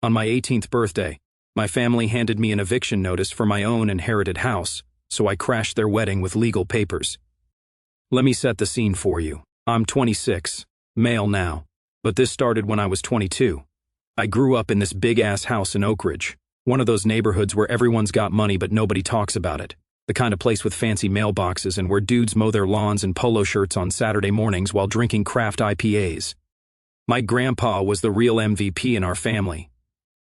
On my 18th birthday, my family handed me an eviction notice for my own inherited house, so I crashed their wedding with legal papers. Let me set the scene for you. I'm 26, male now, but this started when I was 22. I grew up in this big-ass house in Oak Ridge, one of those neighborhoods where everyone's got money but nobody talks about it. The kind of place with fancy mailboxes and where dudes mow their lawns in polo shirts on Saturday mornings while drinking craft IPAs. My grandpa was the real MVP in our family.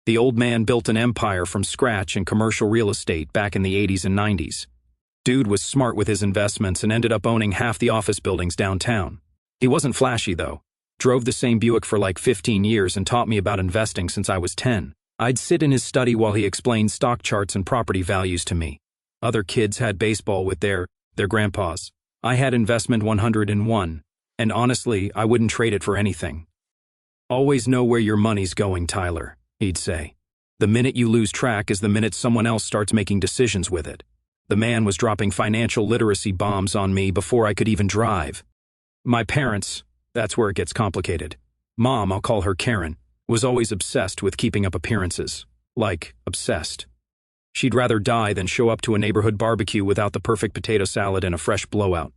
The old man built an empire from scratch in commercial real estate back in the 80s and 90s. Dude was smart with his investments and ended up owning half the office buildings downtown. He wasn't flashy though. Drove the same Buick for like 15 years and taught me about investing since I was 10. I'd sit in his study while he explained stock charts and property values to me. Other kids had baseball with their grandpas. I had investment 101, and honestly, I wouldn't trade it for anything. Always know where your money's going, Tyler, he'd say. The minute you lose track is the minute someone else starts making decisions with it. The man was dropping financial literacy bombs on me before I could even drive. My parents, that's where it gets complicated. Mom, I'll call her Karen, was always obsessed with keeping up appearances. Like, obsessed. She'd rather die than show up to a neighborhood barbecue without the perfect potato salad and a fresh blowout.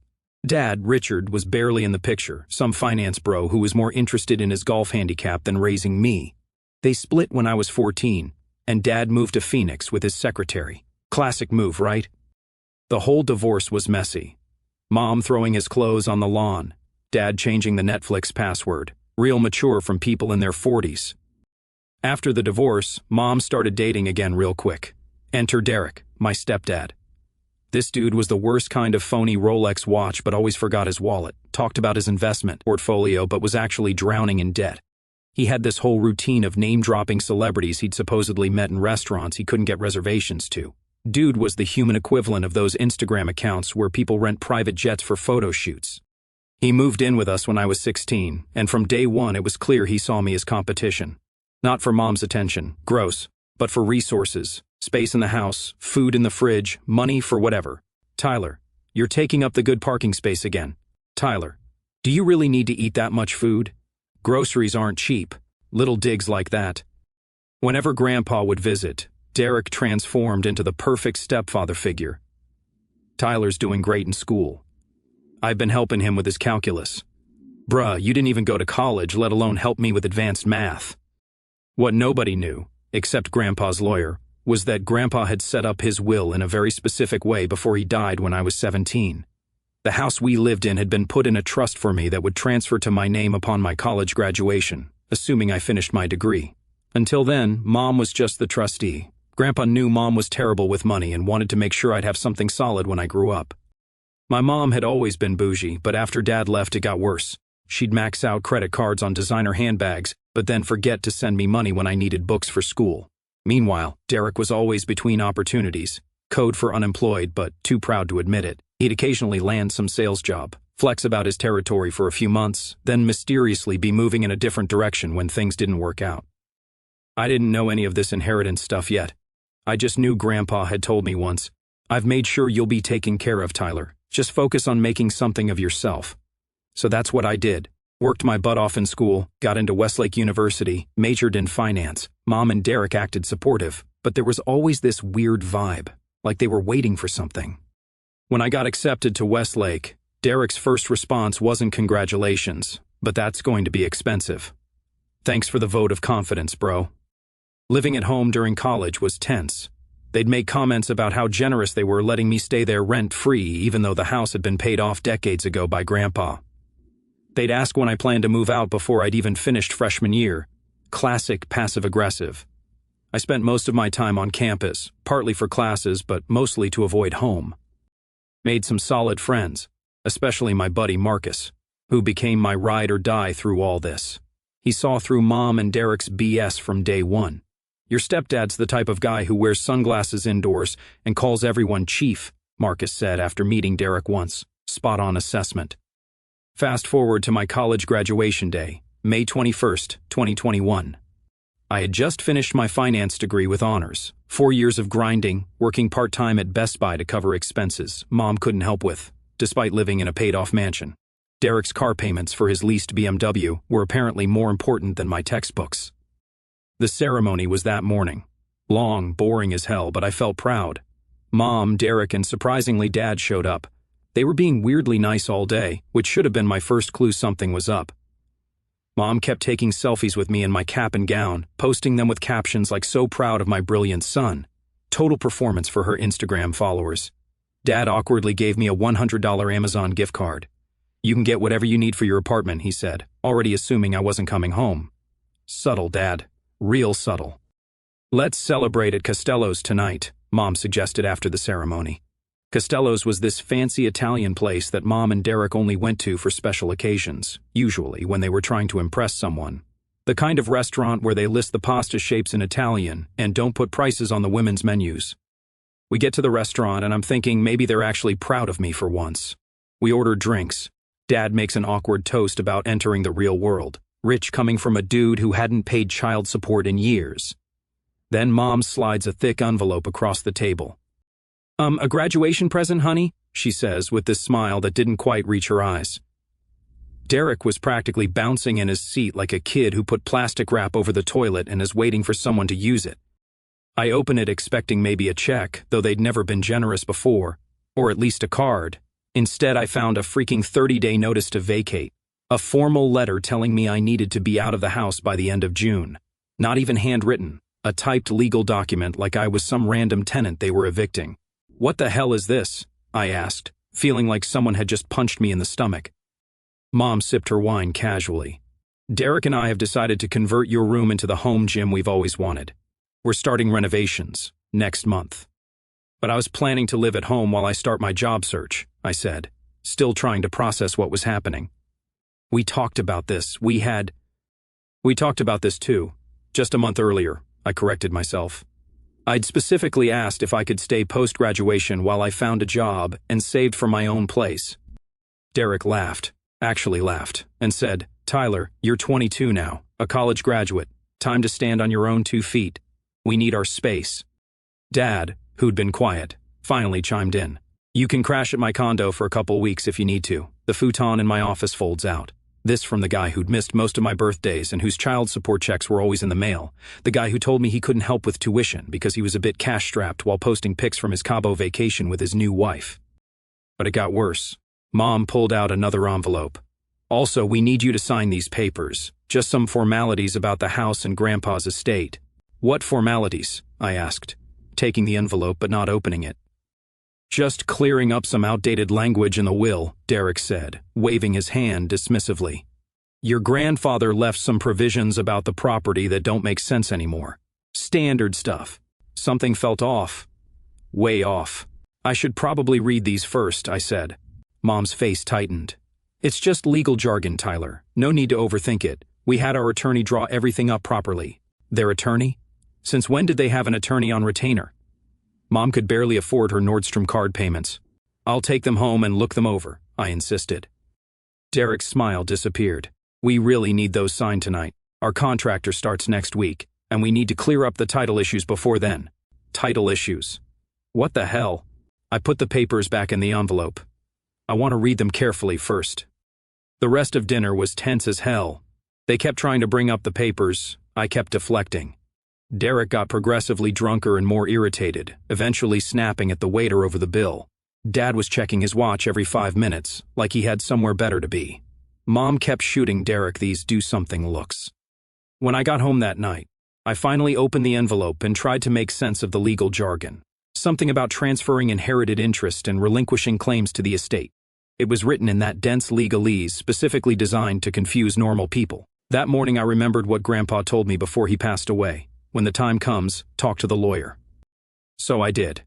Dad, Richard, was barely in the picture, some finance bro who was more interested in his golf handicap than raising me. They split when I was 14, and Dad moved to Phoenix with his secretary. Classic move, right? The whole divorce was messy. Mom throwing his clothes on the lawn, Dad changing the Netflix password, real mature from people in their 40s. After the divorce, Mom started dating again real quick. Enter Derek, my stepdad. This dude was the worst kind of phony Rolex watch but always forgot his wallet, talked about his investment portfolio but was actually drowning in debt. He had this whole routine of name-dropping celebrities he'd supposedly met in restaurants he couldn't get reservations to. Dude was the human equivalent of those Instagram accounts where people rent private jets for photo shoots. He moved in with us when I was 16, and from day one it was clear he saw me as competition. Not for Mom's attention, gross, but for resources. Space in the house, food in the fridge, money for whatever. Tyler, you're taking up the good parking space again. Tyler, do you really need to eat that much food? Groceries aren't cheap. Little digs like that. Whenever Grandpa would visit, Derek transformed into the perfect stepfather figure. Tyler's doing great in school. I've been helping him with his calculus. Bruh, you didn't even go to college, let alone help me with advanced math. What nobody knew, except Grandpa's lawyer, was that Grandpa had set up his will in a very specific way before he died when I was 17. The house we lived in had been put in a trust for me that would transfer to my name upon my college graduation, assuming I finished my degree. Until then, Mom was just the trustee. Grandpa knew Mom was terrible with money and wanted to make sure I'd have something solid when I grew up. My mom had always been bougie, but after Dad left it got worse. She'd max out credit cards on designer handbags, but then forget to send me money when I needed books for school. Meanwhile, Derek was always between opportunities, code for unemployed but too proud to admit it. He'd occasionally land some sales job, flex about his territory for a few months, then mysteriously be moving in a different direction when things didn't work out. I didn't know any of this inheritance stuff yet. I just knew Grandpa had told me once, "I've made sure you'll be taken care of, Tyler. Just focus on making something of yourself." So that's what I did. Worked my butt off in school, got into Westlake University, majored in finance. Mom and Derek acted supportive, but there was always this weird vibe, like they were waiting for something. When I got accepted to Westlake, Derek's first response wasn't congratulations, but that's going to be expensive. Thanks for the vote of confidence, bro. Living at home during college was tense. They'd make comments about how generous they were letting me stay there rent-free even though the house had been paid off decades ago by Grandpa. They'd ask when I planned to move out before I'd even finished freshman year. Classic passive-aggressive. I spent most of my time on campus, partly for classes but mostly to avoid home. Made some solid friends, especially my buddy Marcus, who became my ride or die through all this. He saw through Mom and Derek's BS from day one. Your stepdad's the type of guy who wears sunglasses indoors and calls everyone chief, Marcus said after meeting Derek once. Spot-on assessment. Fast forward to my college graduation day, May 21st, 2021. I had just finished my finance degree with honors. 4 years of grinding, working part-time at Best Buy to cover expenses Mom couldn't help with, despite living in a paid-off mansion. Derek's car payments for his leased BMW were apparently more important than my textbooks. The ceremony was that morning. Long, boring as hell, but I felt proud. Mom, Derek, and surprisingly Dad showed up. They were being weirdly nice all day, which should have been my first clue something was up. Mom kept taking selfies with me in my cap and gown, posting them with captions like "so proud of my brilliant son." Total performance for her Instagram followers. Dad awkwardly gave me a $100 Amazon gift card. "You can get whatever you need for your apartment," he said, already assuming I wasn't coming home. Subtle, Dad. Real subtle. "Let's celebrate at Costello's tonight," Mom suggested after the ceremony. Costello's was this fancy Italian place that Mom and Derek only went to for special occasions, usually when they were trying to impress someone. The kind of restaurant where they list the pasta shapes in Italian and don't put prices on the women's menus. We get to the restaurant and I'm thinking maybe they're actually proud of me for once. We order drinks. Dad makes an awkward toast about entering the real world, rich coming from a dude who hadn't paid child support in years. Then Mom slides a thick envelope across the table. A graduation present, honey?" she says with this smile that didn't quite reach her eyes. Derek was practically bouncing in his seat like a kid who put plastic wrap over the toilet and is waiting for someone to use it. I open it expecting maybe a check, though they'd never been generous before, or at least a card. Instead, I found a freaking 30-day notice to vacate. A formal letter telling me I needed to be out of the house by the end of June. Not even handwritten, a typed legal document like I was some random tenant they were evicting. "What the hell is this?" I asked, feeling like someone had just punched me in the stomach. Mom sipped her wine casually. "Derek and I have decided to convert your room into the home gym we've always wanted. We're starting renovations next month." "But I was planning to live at home while I start my job search," I said, still trying to process what was happening. We talked about this too, just a month earlier," I corrected myself. "I'd specifically asked if I could stay post-graduation while I found a job and saved for my own place." Derek laughed, and said, "Tyler, you're 22 now, a college graduate. Time to stand on your own 2 feet. We need our space." Dad, who'd been quiet, finally chimed in. "You can crash at my condo for a couple weeks if you need to. The futon in my office folds out." This from the guy who'd missed most of my birthdays and whose child support checks were always in the mail. The guy who told me he couldn't help with tuition because he was a bit cash-strapped while posting pics from his Cabo vacation with his new wife. But it got worse. Mom pulled out another envelope. "Also, we need you to sign these papers. Just some formalities about the house and Grandpa's estate." "What formalities?" I asked, taking the envelope but not opening it. "Just clearing up some outdated language in the will," Derek said, waving his hand dismissively. "Your grandfather left some provisions about the property that don't make sense anymore. Standard stuff." Something felt off. Way off. "I should probably read these first," I said. Mom's face tightened. "It's just legal jargon, Tyler. No need to overthink it. We had our attorney draw everything up properly." "Their attorney? Since when did they have an attorney on retainer?" Mom could barely afford her Nordstrom card payments. "I'll take them home and look them over," I insisted. Derek's smile disappeared. "We really need those signed tonight. Our contractor starts next week, and we need to clear up the title issues before then." Title issues. What the hell? I put the papers back in the envelope. I want to read them carefully first. The rest of dinner was tense as hell. They kept trying to bring up the papers. I kept deflecting. Derek got progressively drunker and more irritated, eventually snapping at the waiter over the bill. Dad was checking his watch every 5 minutes, like he had somewhere better to be. Mom kept shooting Derek these do-something looks. When I got home that night, I finally opened the envelope and tried to make sense of the legal jargon. Something about transferring inherited interest and relinquishing claims to the estate. It was written in that dense legalese specifically designed to confuse normal people. That morning I remembered what Grandpa told me before he passed away. When the time comes, talk to the lawyer. So I did.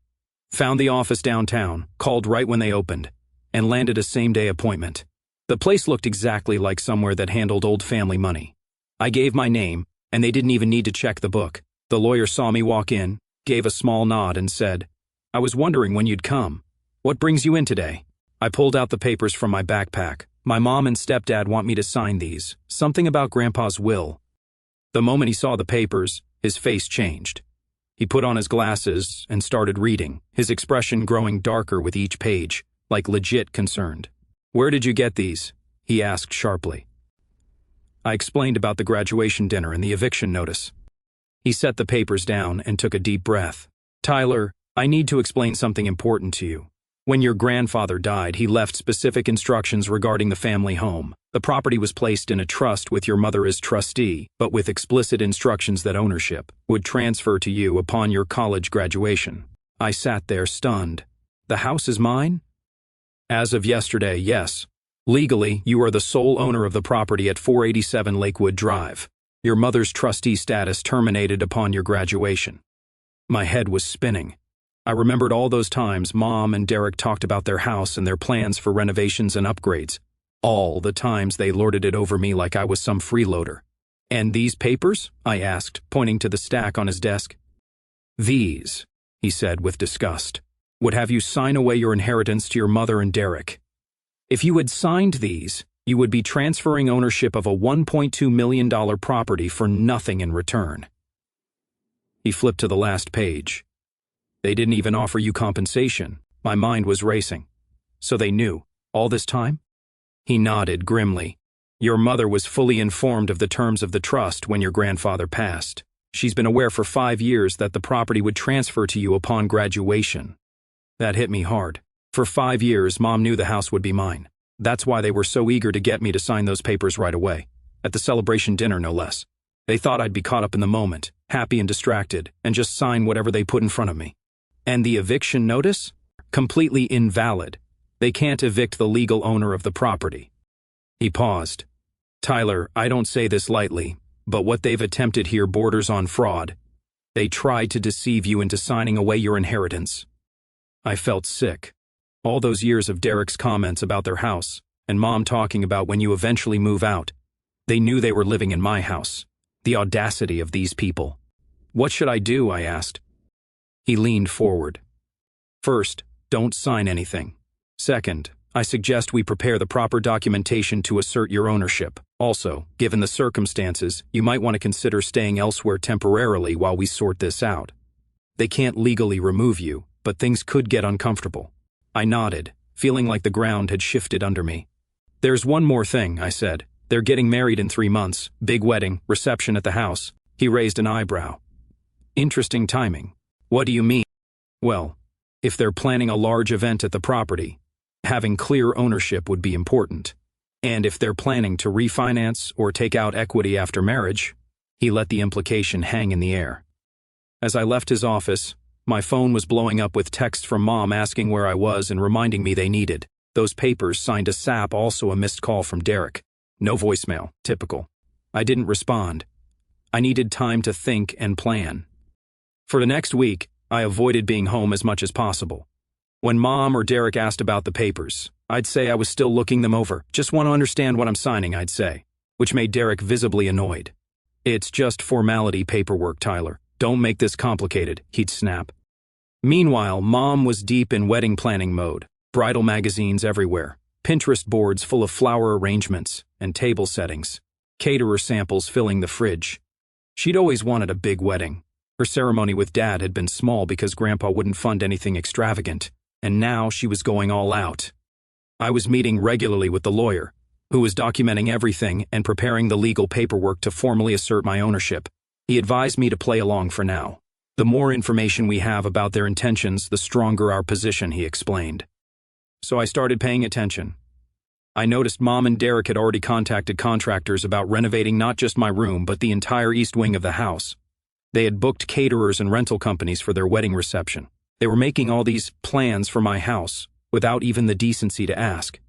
Found the office downtown, called right when they opened, and landed a same-day appointment. The place looked exactly like somewhere that handled old family money. I gave my name, and they didn't even need to check the book. The lawyer saw me walk in, gave a small nod and said, "I was wondering when you'd come. What brings you in today?" I pulled out the papers from my backpack. My mom and stepdad want me to sign these. Something about Grandpa's will. The moment he saw the papers, his face changed. He put on his glasses and started reading, his expression growing darker with each page, like legit concerned. "Where did you get these?" he asked sharply. I explained about the graduation dinner and the eviction notice. He set the papers down and took a deep breath. Tyler, I need to explain something important to you. When your grandfather died, he left specific instructions regarding the family home. The property was placed in a trust with your mother as trustee, but with explicit instructions that ownership would transfer to you upon your college graduation. I sat there stunned. The house is mine? As of yesterday, yes. Legally, you are the sole owner of the property at 487 Lakewood Drive. Your mother's trustee status terminated upon your graduation. My head was spinning. I remembered all those times Mom and Derek talked about their house and their plans for renovations and upgrades. All the times they lorded it over me like I was some freeloader. And these papers? I asked, pointing to the stack on his desk. These, he said with disgust, would have you sign away your inheritance to your mother and Derek. If you had signed these, you would be transferring ownership of a $1.2 million property for nothing in return. He flipped to the last page. They didn't even offer you compensation. My mind was racing. So they knew, all this time? He nodded grimly. Your mother was fully informed of the terms of the trust when your grandfather passed. She's been aware for 5 years that the property would transfer to you upon graduation. That hit me hard. For 5 years, Mom knew the house would be mine. That's why they were so eager to get me to sign those papers right away. At the celebration dinner, no less. They thought I'd be caught up in the moment, happy and distracted, and just sign whatever they put in front of me. And the eviction notice? Completely invalid. They can't evict the legal owner of the property. He paused. Tyler, I don't say this lightly, but what they've attempted here borders on fraud. They tried to deceive you into signing away your inheritance. I felt sick. All those years of Derek's comments about their house, and Mom talking about when you eventually move out. They knew they were living in my house. The audacity of these people. What should I do? I asked. He leaned forward. First, don't sign anything. Second, I suggest we prepare the proper documentation to assert your ownership. Also, given the circumstances, you might want to consider staying elsewhere temporarily while we sort this out. They can't legally remove you, but things could get uncomfortable. I nodded, feeling like the ground had shifted under me. There's one more thing, I said. They're getting married in 3 months, big wedding, reception at the house. He raised an eyebrow. Interesting timing. What do you mean? Well, if they're planning a large event at the property, having clear ownership would be important. And if they're planning to refinance or take out equity after marriage, he let the implication hang in the air. As I left his office, my phone was blowing up with texts from Mom asking where I was and reminding me they needed those papers signed ASAP, also a missed call from Derek. No voicemail, typical. I didn't respond. I needed time to think and plan. For the next week, I avoided being home as much as possible. When Mom or Derek asked about the papers, I'd say I was still looking them over. Just want to understand what I'm signing, I'd say, which made Derek visibly annoyed. It's just formality paperwork, Tyler. Don't make this complicated, he'd snap. Meanwhile, Mom was deep in wedding planning mode. Bridal magazines everywhere, Pinterest boards full of flower arrangements and table settings, caterer samples filling the fridge. She'd always wanted a big wedding. Her ceremony with Dad had been small because Grandpa wouldn't fund anything extravagant, and now she was going all out. I was meeting regularly with the lawyer, who was documenting everything and preparing the legal paperwork to formally assert my ownership. He advised me to play along for now. The more information we have about their intentions, the stronger our position, he explained. So I started paying attention. I noticed Mom and Derek had already contacted contractors about renovating not just my room but the entire east wing of the house. They had booked caterers and rental companies for their wedding reception. They were making all these plans for my house without even the decency to ask.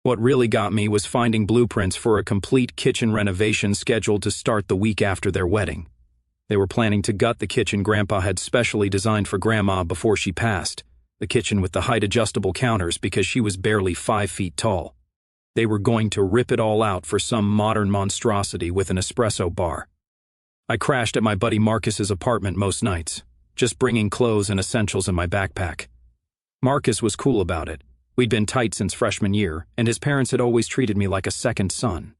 What really got me was finding blueprints for a complete kitchen renovation scheduled to start the week after their wedding. They were planning to gut the kitchen Grandpa had specially designed for Grandma before she passed, the kitchen with the height-adjustable counters because she was barely 5 feet tall. They were going to rip it all out for some modern monstrosity with an espresso bar. I crashed at my buddy Marcus's apartment most nights, just bringing clothes and essentials in my backpack. Marcus was cool about it. We'd been tight since freshman year, and his parents had always treated me like a second son.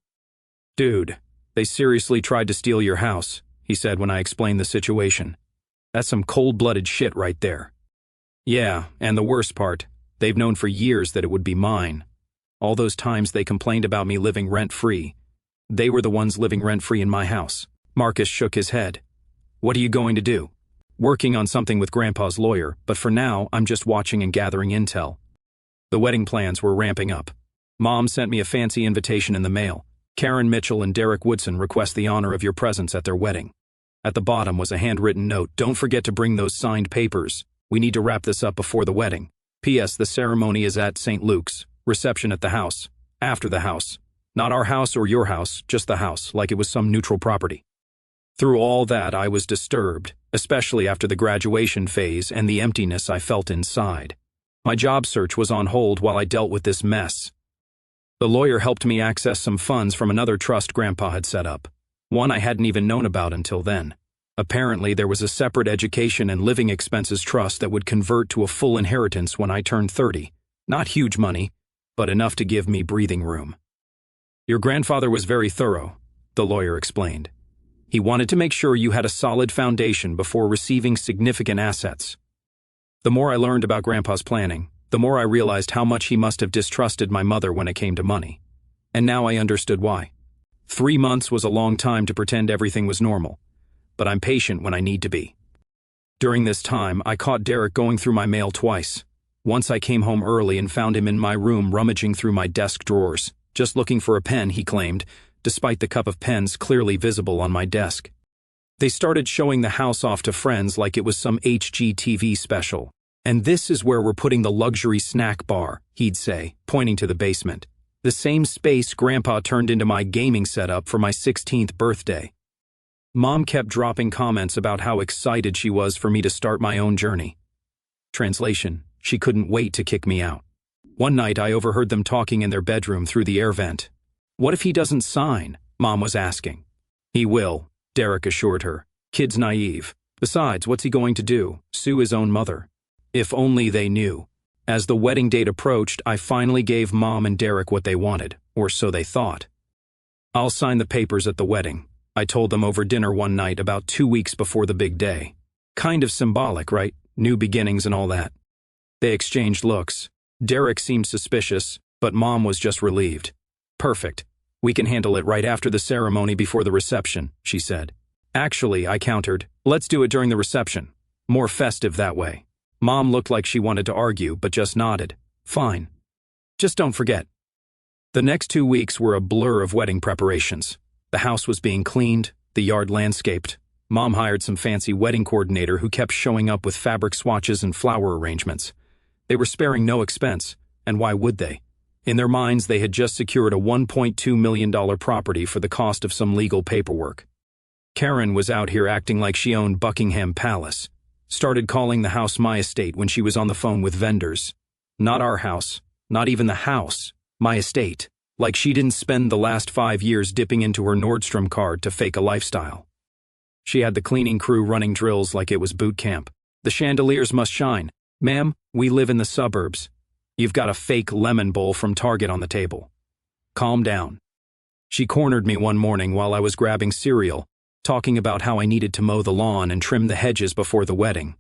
Dude, they seriously tried to steal your house, he said when I explained the situation. That's some cold-blooded shit right there. Yeah, and the worst part, they've known for years that it would be mine. All those times they complained about me living rent-free. They were the ones living rent-free in my house. Marcus shook his head. What are you going to do? Working on something with Grandpa's lawyer, but for now, I'm just watching and gathering intel. The wedding plans were ramping up. Mom sent me a fancy invitation in the mail. Karen Mitchell and Derek Woodson request the honor of your presence at their wedding. At the bottom was a handwritten note. Don't forget to bring those signed papers. We need to wrap this up before the wedding. P.S. The ceremony is at St. Luke's. Reception at the house. After the house. Not our house or your house, just the house, like it was some neutral property. Through all that, I was disturbed, especially after the graduation phase and the emptiness I felt inside. My job search was on hold while I dealt with this mess. The lawyer helped me access some funds from another trust Grandpa had set up, one I hadn't even known about until then. Apparently, there was a separate education and living expenses trust that would convert to a full inheritance when I turned 30. Not huge money, but enough to give me breathing room. Your grandfather was very thorough, the lawyer explained. He wanted to make sure you had a solid foundation before receiving significant assets. The more I learned about Grandpa's planning, the more I realized how much he must have distrusted my mother when it came to money. And now I understood why. 3 months was a long time to pretend everything was normal, but I'm patient when I need to be. During this time, I caught Derek going through my mail twice. Once I came home early and found him in my room rummaging through my desk drawers, just looking for a pen, he claimed, despite the cup of pens clearly visible on my desk. They started showing the house off to friends like it was some HGTV special. And this is where we're putting the luxury snack bar, he'd say, pointing to the basement. The same space Grandpa turned into my gaming setup for my 16th birthday. Mom kept dropping comments about how excited she was for me to start my own journey. Translation: she couldn't wait to kick me out. One night I overheard them talking in their bedroom through the air vent. What if he doesn't sign? Mom was asking. He will, Derek assured her. Kid's naive. Besides, what's he going to do? Sue his own mother? If only they knew. As the wedding date approached, I finally gave Mom and Derek what they wanted, or so they thought. I'll sign the papers at the wedding, I told them over dinner one night about 2 weeks before the big day. Kind of symbolic, right? New beginnings and all that. They exchanged looks. Derek seemed suspicious, but Mom was just relieved. Perfect. We can handle it right after the ceremony before the reception, she said. Actually, I countered, let's do it during the reception. More festive that way. Mom looked like she wanted to argue, but just nodded. Fine. Just don't forget. The next 2 weeks were a blur of wedding preparations. The house was being cleaned, the yard landscaped. Mom hired some fancy wedding coordinator who kept showing up with fabric swatches and flower arrangements. They were sparing no expense, and why would they? In their minds, they had just secured a $1.2 million property for the cost of some legal paperwork. Karen was out here acting like she owned Buckingham Palace. Started calling the house my estate when she was on the phone with vendors. Not our house, not even the house, my estate. Like she didn't spend the last 5 years dipping into her Nordstrom card to fake a lifestyle. She had the cleaning crew running drills like it was boot camp. The chandeliers must shine. Ma'am, we live in the suburbs. You've got a fake lemon bowl from Target on the table. Calm down. She cornered me one morning while I was grabbing cereal, talking about how I needed to mow the lawn and trim the hedges before the wedding.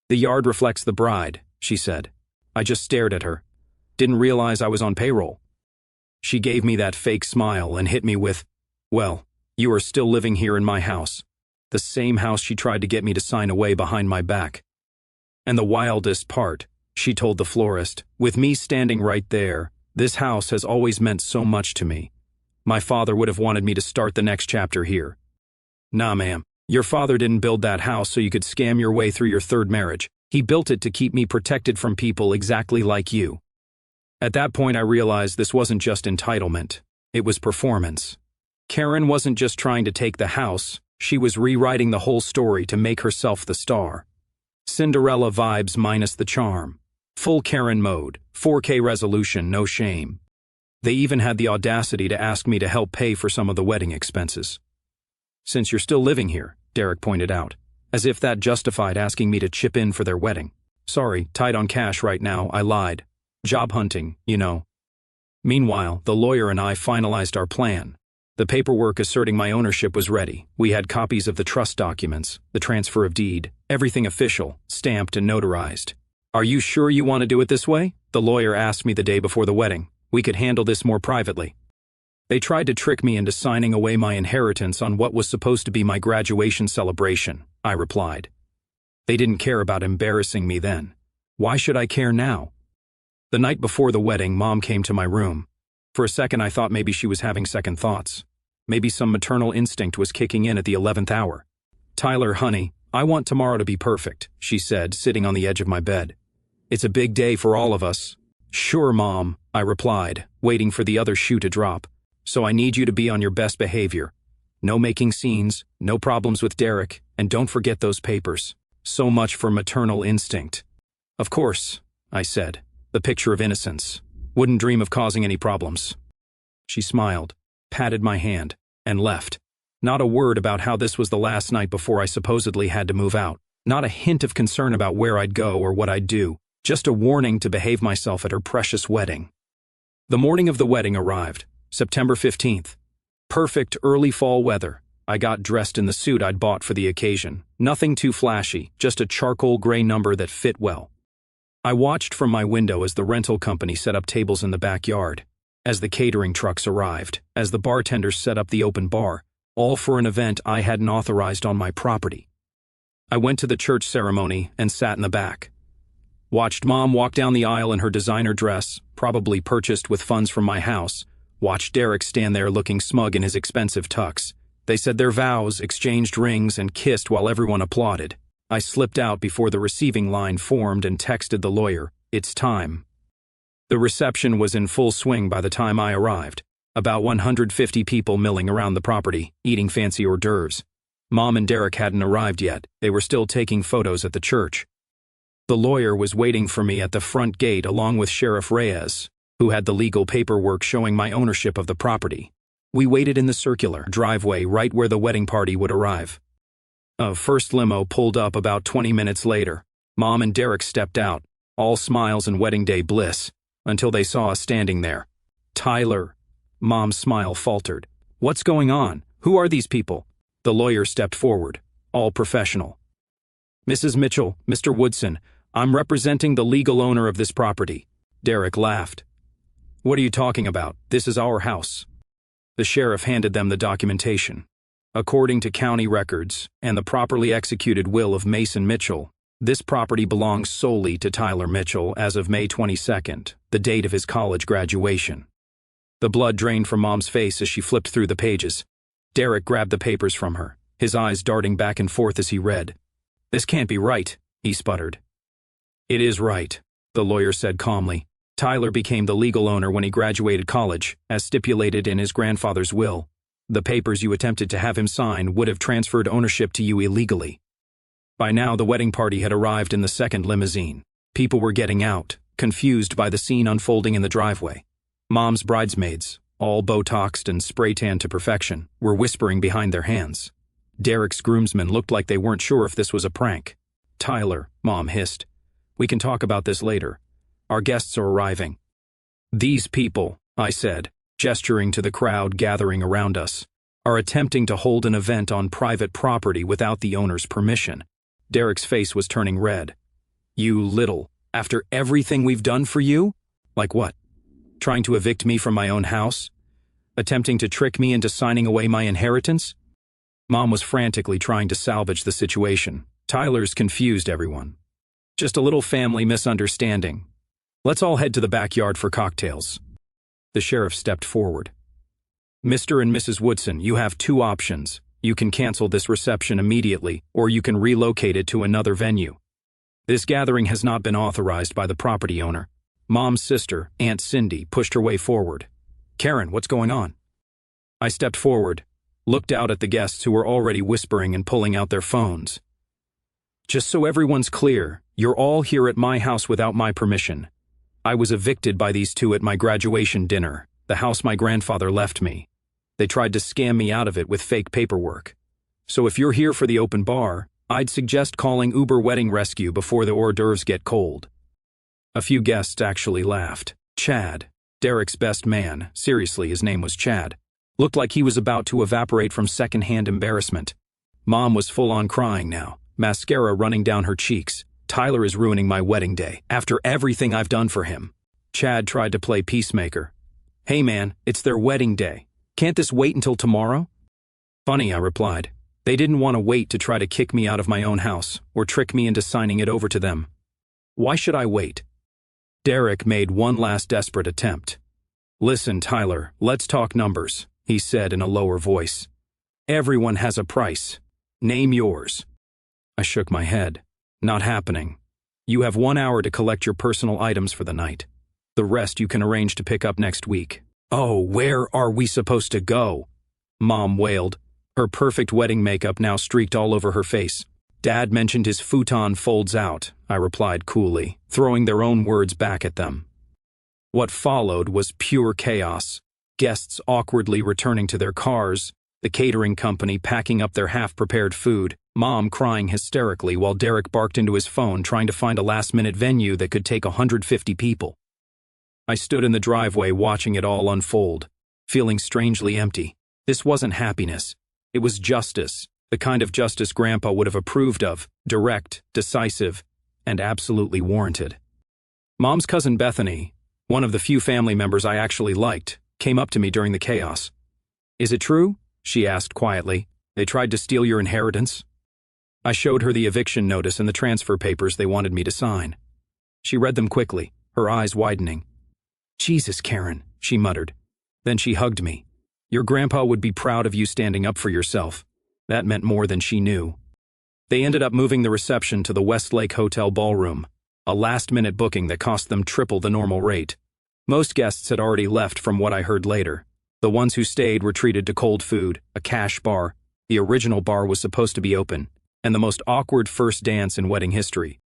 The yard reflects the bride, she said. I just stared at her. Didn't realize I was on payroll. She gave me that fake smile and hit me with, well, you are still living here in my house. The same house she tried to get me to sign away behind my back. And the wildest part, she told the florist, with me standing right there, this house has always meant so much to me. My father would have wanted me to start the next chapter here. Nah, ma'am. Your father didn't build that house so you could scam your way through your third marriage. He built it to keep me protected from people exactly like you. At that point, I realized this wasn't just entitlement. It was performance. Karen wasn't just trying to take the house. She was rewriting the whole story to make herself the star. Cinderella vibes minus the charm. Full Karen mode, 4K resolution, no shame. They even had the audacity to ask me to help pay for some of the wedding expenses. Since you're still living here, Derek pointed out, as if that justified asking me to chip in for their wedding. Sorry, tight on cash right now, I lied. Job hunting, you know. Meanwhile, the lawyer and I finalized our plan. The paperwork asserting my ownership was ready. We had copies of the trust documents, the transfer of deed, everything official, stamped and notarized. Are you sure you want to do it this way? The lawyer asked me the day before the wedding. We could handle this more privately. They tried to trick me into signing away my inheritance on what was supposed to be my graduation celebration. I replied. They didn't care about embarrassing me then. Why should I care now? The night before the wedding, Mom came to my room. For a second, I thought maybe she was having second thoughts. Maybe some maternal instinct was kicking in at the 11th hour. Tyler, honey, I want tomorrow to be perfect, she said, sitting on the edge of my bed. It's a big day for all of us. Sure, Mom, I replied, waiting for the other shoe to drop. So I need you to be on your best behavior. No making scenes, no problems with Derek, and don't forget those papers. So much for maternal instinct. Of course, I said, the picture of innocence. Wouldn't dream of causing any problems. She smiled, patted my hand, and left. Not a word about how this was the last night before I supposedly had to move out. Not a hint of concern about where I'd go or what I'd do. Just a warning to behave myself at her precious wedding. The morning of the wedding arrived, September 15th. Perfect early fall weather. I got dressed in the suit I'd bought for the occasion. Nothing too flashy, just a charcoal gray number that fit well. I watched from my window as the rental company set up tables in the backyard, as the catering trucks arrived, as the bartenders set up the open bar, all for an event I hadn't authorized on my property. I went to the church ceremony and sat in the back. Watched Mom walk down the aisle in her designer dress, probably purchased with funds from my house. Watched Derek stand there looking smug in his expensive tux. They said their vows, exchanged rings, and kissed while everyone applauded. I slipped out before the receiving line formed and texted the lawyer, "It's time." The reception was in full swing by the time I arrived. About 150 people milling around the property, eating fancy hors d'oeuvres. Mom and Derek hadn't arrived yet. They were still taking photos at the church. The lawyer was waiting for me at the front gate along with Sheriff Reyes, who had the legal paperwork showing my ownership of the property. We waited in the circular driveway right where the wedding party would arrive. A first limo pulled up about 20 minutes later. Mom and Derek stepped out, all smiles and wedding day bliss, until they saw us standing there. Tyler. Mom's smile faltered. What's going on? Who are these people? The lawyer stepped forward, all professional. Mrs. Mitchell, Mr. Woodson, I'm representing the legal owner of this property. Derek laughed. What are you talking about? This is our house. The sheriff handed them the documentation. According to county records and the properly executed will of Mason Mitchell, this property belongs solely to Tyler Mitchell as of May 22nd, the date of his college graduation. The blood drained from Mom's face as she flipped through the pages. Derek grabbed the papers from her, his eyes darting back and forth as he read. This can't be right, he sputtered. It is right, the lawyer said calmly. Tyler became the legal owner when he graduated college, as stipulated in his grandfather's will. The papers you attempted to have him sign would have transferred ownership to you illegally. By now, the wedding party had arrived in the second limousine. People were getting out, confused by the scene unfolding in the driveway. Mom's bridesmaids, all Botoxed and spray-tanned to perfection, were whispering behind their hands. Derek's groomsmen looked like they weren't sure if this was a prank. Tyler, Mom hissed. We can talk about this later. Our guests are arriving. These people, I said, gesturing to the crowd gathering around us, are attempting to hold an event on private property without the owner's permission. Derek's face was turning red. You little, after everything we've done for you? Like what? Trying to evict me from my own house? Attempting to trick me into signing away my inheritance? Mom was frantically trying to salvage the situation. Tyler's confused everyone. Just a little family misunderstanding. Let's all head to the backyard for cocktails. The sheriff stepped forward. Mr. and Mrs. Woodson, you have two options. You can cancel this reception immediately, or you can relocate it to another venue. This gathering has not been authorized by the property owner. Mom's sister, Aunt Cindy, pushed her way forward. Karen, what's going on? I stepped forward, looked out at the guests who were already whispering and pulling out their phones. Just so everyone's clear, you're all here at my house without my permission. I was evicted by these two at my graduation dinner, the house my grandfather left me. They tried to scam me out of it with fake paperwork. So if you're here for the open bar, I'd suggest calling Uber Wedding Rescue before the hors d'oeuvres get cold. A few guests actually laughed. Chad, Derek's best man, seriously, his name was Chad, looked like he was about to evaporate from secondhand embarrassment. Mom was full-on crying now, mascara running down her cheeks. Tyler is ruining my wedding day, after everything I've done for him. Chad tried to play peacemaker. Hey man, it's their wedding day. Can't this wait until tomorrow? Funny, I replied. They didn't want to wait to try to kick me out of my own house or trick me into signing it over to them. Why should I wait? Derek made one last desperate attempt. Listen, Tyler, let's talk numbers, he said in a lower voice. Everyone has a price. Name yours. I shook my head. Not happening. You have 1 hour to collect your personal items for the night. The rest you can arrange to pick up next week. Oh, where are we supposed to go? Mom wailed. Her perfect wedding makeup now streaked all over her face. Dad mentioned his futon folds out, I replied coolly, throwing their own words back at them. What followed was pure chaos. Guests awkwardly returning to their cars, the catering company packing up their half-prepared food, Mom crying hysterically while Derek barked into his phone trying to find a last-minute venue that could take 150 people. I stood in the driveway watching it all unfold, feeling strangely empty. This wasn't happiness. It was justice, the kind of justice Grandpa would have approved of, direct, decisive, and absolutely warranted. Mom's cousin Bethany, one of the few family members I actually liked, came up to me during the chaos. Is it true? She asked quietly. They tried to steal your inheritance? I showed her the eviction notice and the transfer papers they wanted me to sign. She read them quickly, her eyes widening. Jesus, Karen, she muttered. Then she hugged me. Your grandpa would be proud of you standing up for yourself. That meant more than she knew. They ended up moving the reception to the Westlake Hotel ballroom, a last-minute booking that cost them triple the normal rate. Most guests had already left from what I heard later. The ones who stayed were treated to cold food, a cash bar, the original bar was supposed to be open, and the most awkward first dance in wedding history.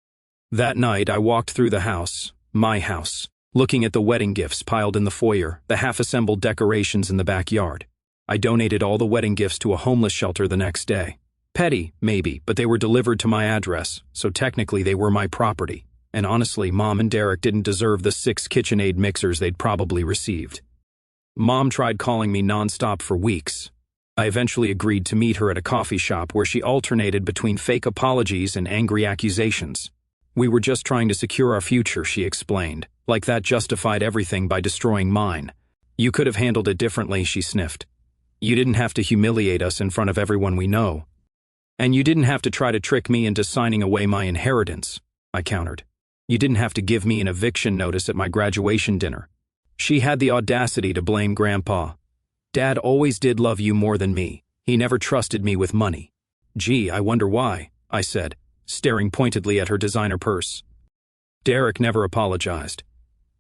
That night I walked through the house, my house, looking at the wedding gifts piled in the foyer, the half-assembled decorations in the backyard. I donated all the wedding gifts to a homeless shelter the next day. Petty, maybe, but they were delivered to my address, so technically they were my property. And honestly, Mom and Derek didn't deserve the 6 KitchenAid mixers they'd probably received. Mom tried calling me nonstop for weeks. I eventually agreed to meet her at a coffee shop where she alternated between fake apologies and angry accusations. We were just trying to secure our future, she explained, like that justified everything by destroying mine. You could have handled it differently, she sniffed. You didn't have to humiliate us in front of everyone we know. And you didn't have to try to trick me into signing away my inheritance, I countered. You didn't have to give me an eviction notice at my graduation dinner. She had the audacity to blame Grandpa. Dad always did love you more than me. He never trusted me with money. Gee, I wonder why, I said, staring pointedly at her designer purse. Derek never apologized.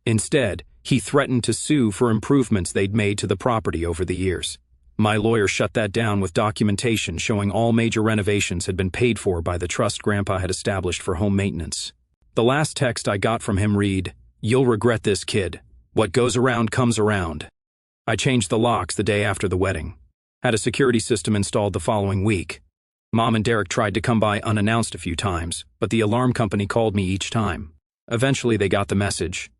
Instead, he threatened to sue for improvements they'd made to the property over the years. My lawyer shut that down with documentation showing all major renovations had been paid for by the trust Grandpa had established for home maintenance. The last text I got from him read, "You'll regret this, kid. What goes around comes around." I changed the locks the day after the wedding. Had a security system installed the following week. Mom and Derek tried to come by unannounced a few times, but the alarm company called me each time. Eventually they got the message.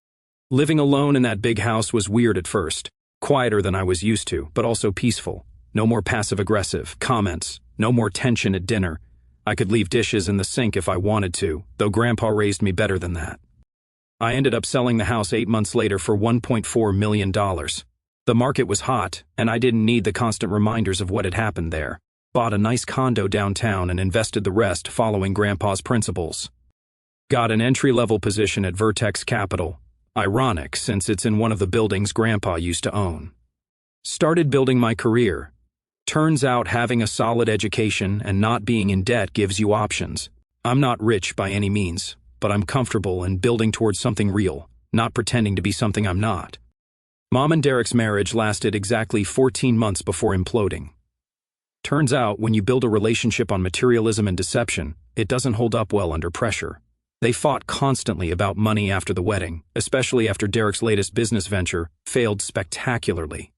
Living alone in that big house was weird at first. Quieter than I was used to, but also peaceful. No more passive-aggressive comments, no more tension at dinner. I could leave dishes in the sink if I wanted to, though Grandpa raised me better than that. I ended up selling the house 8 months later for $1.4 million. The market was hot, and I didn't need the constant reminders of what had happened there. Bought a nice condo downtown and invested the rest following Grandpa's principles. Got an entry-level position at Vertex Capital. Ironic, since it's in one of the buildings Grandpa used to own. Started building my career. Turns out having a solid education and not being in debt gives you options. I'm not rich by any means, but I'm comfortable in building towards something real, not pretending to be something I'm not. Mom and Derek's marriage lasted exactly 14 months before imploding. Turns out, when you build a relationship on materialism and deception, it doesn't hold up well under pressure. They fought constantly about money after the wedding, especially after Derek's latest business venture failed spectacularly.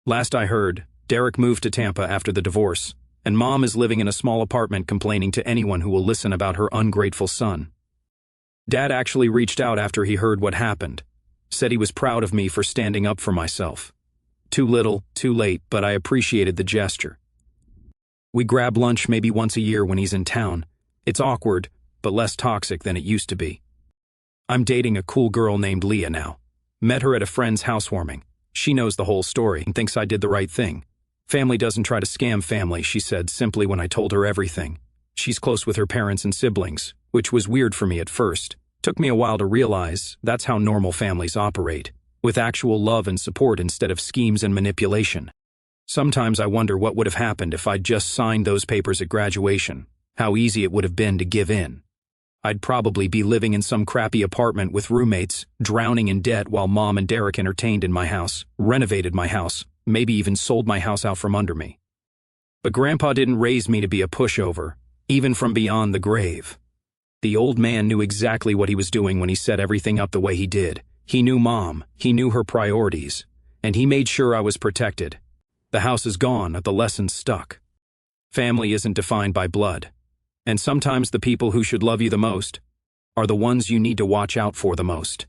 Last I heard, Derek moved to Tampa after the divorce, and Mom is living in a small apartment complaining to anyone who will listen about her ungrateful son. Dad actually reached out after he heard what happened, said he was proud of me for standing up for myself. Too little, too late, but I appreciated the gesture. We grab lunch maybe once a year when he's in town. It's awkward, but less toxic than it used to be. I'm dating a cool girl named Leah now. Met her at a friend's housewarming. She knows the whole story and thinks I did the right thing. Family doesn't try to scam family, she said simply when I told her everything. She's close with her parents and siblings, which was weird for me at first. Took me a while to realize that's how normal families operate, with actual love and support instead of schemes and manipulation. Sometimes I wonder what would have happened if I'd just signed those papers at graduation, how easy it would have been to give in. I'd probably be living in some crappy apartment with roommates, drowning in debt while Mom and Derek entertained in my house, renovated my house, maybe even sold my house out from under me. But Grandpa didn't raise me to be a pushover, even from beyond the grave. The old man knew exactly what he was doing when he set everything up the way he did. He knew Mom, he knew her priorities, and he made sure I was protected. The house is gone, the lesson stuck. Family isn't defined by blood, and sometimes the people who should love you the most are the ones you need to watch out for the most.